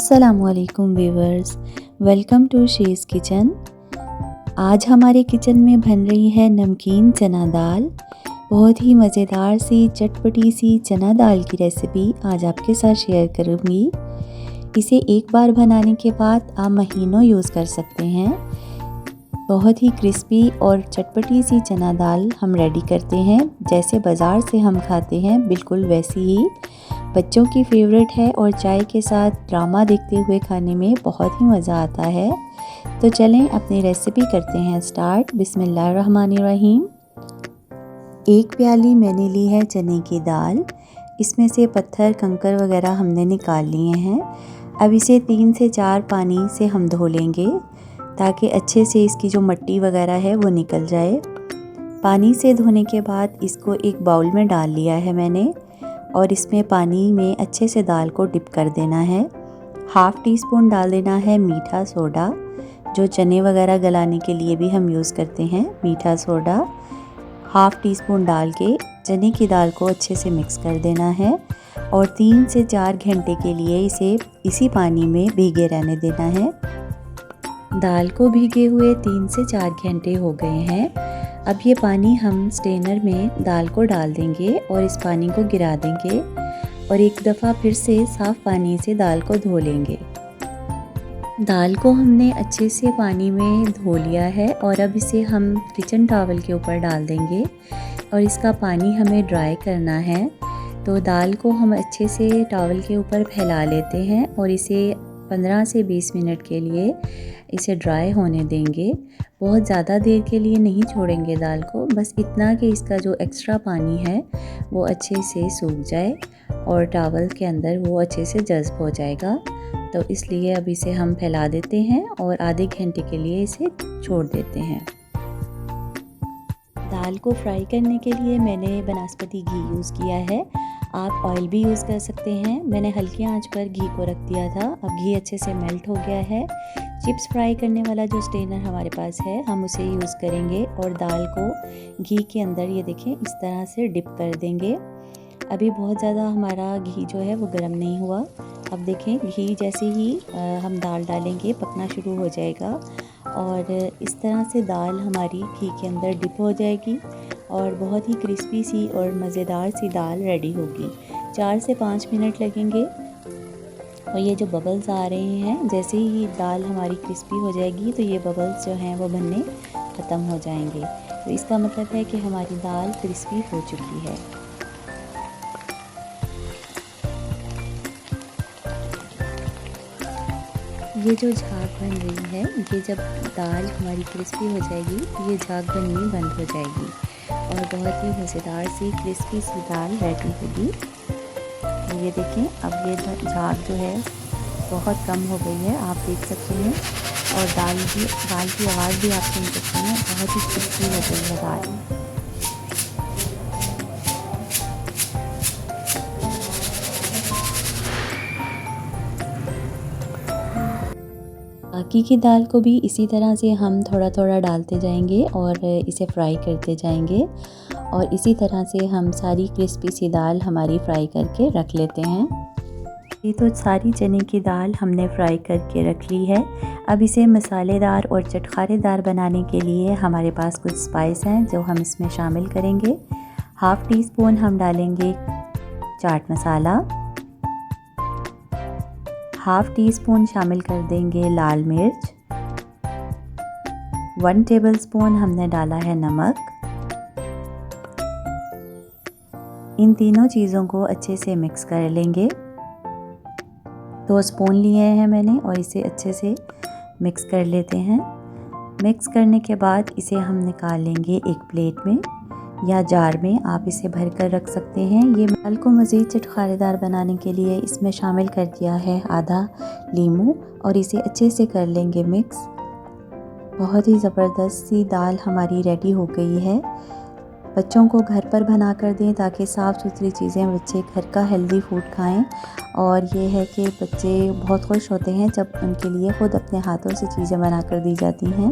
अस्सलाम वालेकुम viewers, welcome to she's kitchen. आज हमारे किचन में बन रही है नमकीन चना दाल। बहुत ही मज़ेदार सी चटपटी सी चना दाल की रेसिपी आज आपके साथ शेयर करूँगी। इसे एक बार बनाने के बाद आप महीनों यूज़ कर सकते हैं। बहुत ही क्रिस्पी और चटपटी सी चना दाल हम रेडी करते हैं, जैसे बाज़ार से हम खाते हैं बिल्कुल वैसी ही। बच्चों की फेवरेट है और चाय के साथ ड्रामा देखते हुए खाने में बहुत ही मज़ा आता है। तो चलें अपनी रेसिपी करते हैं स्टार्ट। बिस्मिल्लाहिर्रहमानिर्रहीम। एक प्याली मैंने ली है चने की दाल। इसमें से पत्थर कंकर वगैरह हमने निकाल लिए हैं। अब इसे 3 से 4 पानी से हम धो लेंगे ताकि अच्छे से इसकी जो मिट्टी वगैरह है वो निकल जाए। पानी से धोने के बाद इसको एक बाउल में डाल लिया है मैंने, और इसमें पानी में अच्छे से दाल को डिप कर देना है। हाफ़ टी स्पून डाल देना है मीठा सोडा, जो चने वगैरह गलाने के लिए भी हम यूज़ करते हैं। मीठा सोडा हाफ़ टी स्पून डाल के चने की दाल को अच्छे से मिक्स कर देना है और 3 से 4 घंटे के लिए इसे इसी पानी में भीगे रहने देना है। दाल को भीगे हुए 3 से 4 घंटे हो गए हैं। अब ये पानी हम स्ट्रेनर में दाल को डाल देंगे और इस पानी को गिरा देंगे और एक दफ़ा फिर से साफ़ पानी से दाल को धो लेंगे। दाल को हमने अच्छे से पानी में धो लिया है और अब इसे हम किचन टॉवल के ऊपर डाल देंगे और इसका पानी हमें ड्राई करना है। तो दाल को हम अच्छे से टॉवल के ऊपर फैला लेते हैं और इसे 15 से 20 मिनट के लिए इसे ड्राई होने देंगे। बहुत ज़्यादा देर के लिए नहीं छोड़ेंगे दाल को, बस इतना कि इसका जो एक्स्ट्रा पानी है वो अच्छे से सूख जाए और टॉवल के अंदर वो अच्छे से जज़्ब हो जाएगा। तो इसलिए अब इसे हम फैला देते हैं और आधे घंटे के लिए इसे छोड़ देते हैं। दाल को फ्राई करने के लिए मैंने बनस्पति घी यूज़ किया है। आप ऑयल भी यूज़ कर सकते हैं। मैंने हल्की आंच पर घी को रख दिया था। अब घी अच्छे से मेल्ट हो गया है। चिप्स फ्राई करने वाला जो स्ट्रेनर हमारे पास है हम उसे यूज़ करेंगे और दाल को घी के अंदर ये देखें इस तरह से डिप कर देंगे। अभी बहुत ज़्यादा हमारा घी जो है वो गर्म नहीं हुआ। अब देखें घी जैसे ही हम दाल डालेंगे पकना शुरू हो जाएगा और इस तरह से दाल हमारी घी के अंदर डिप हो जाएगी और बहुत ही क्रिस्पी सी और मज़ेदार सी दाल रेडी होगी। 4 से 5 मिनट लगेंगे और ये जो बबल्स आ रहे हैं, जैसे ही दाल हमारी क्रिस्पी हो जाएगी तो ये बबल्स जो हैं वो बनने ख़त्म हो जाएंगे। तो इसका मतलब है कि हमारी दाल क्रिस्पी हो चुकी है। ये जो झाग बन रही है, ये जब दाल हमारी क्रिस्पी हो जाएगी तो ये झाग बननी बंद हो जाएगी और बहुत ही मज़ेदार सी क्रिस्पी सी दाल रेडी होगी। तो ये देखें अब ये झाग जो है बहुत कम हो गई है, आप देख सकते हैं, और दाल की आवाज़ भी आप सुन सकते हैं। बहुत ही क्रिस्पी हो गई है दाल। बाकी की दाल को भी इसी तरह से हम थोड़ा थोड़ा डालते जाएंगे और इसे फ्राई करते जाएंगे और इसी तरह से हम सारी क्रिस्पी सी दाल हमारी फ्राई करके रख लेते हैं। ये तो सारी चने की दाल हमने फ्राई करके रख ली है। अब इसे मसालेदार और चटखारेदार बनाने के लिए हमारे पास कुछ स्पाइस हैं जो हम इसमें शामिल करेंगे। हाफ़ टी स्पून हम डालेंगे chaat masala, half tea spoon शामिल कर देंगे लाल मिर्च, 1 टेबलस्पून हमने डाला है नमक। इन तीनों चीज़ों को अच्छे से मिक्स कर लेंगे। 2 स्पून लिए हैं मैंने और इसे अच्छे से मिक्स कर लेते हैं। मिक्स करने के बाद इसे हम निकाल लेंगे एक प्लेट में या जार में, आप इसे भर कर रख सकते हैं। ये दाल को मज़ीद चटखारेदार बनाने के लिए इसमें शामिल कर दिया है आधा लीमू और इसे अच्छे से कर लेंगे मिक्स। बहुत ही ज़बरदस्त सी दाल हमारी रेडी हो गई है। बच्चों को घर पर बना कर दें ताकि साफ़ सुथरी चीज़ें बच्चे घर का हेल्दी फूड खाएं, और ये है कि बच्चे बहुत खुश होते हैं जब उनके लिए ख़ुद अपने हाथों से चीज़ें बना कर दी जाती हैं।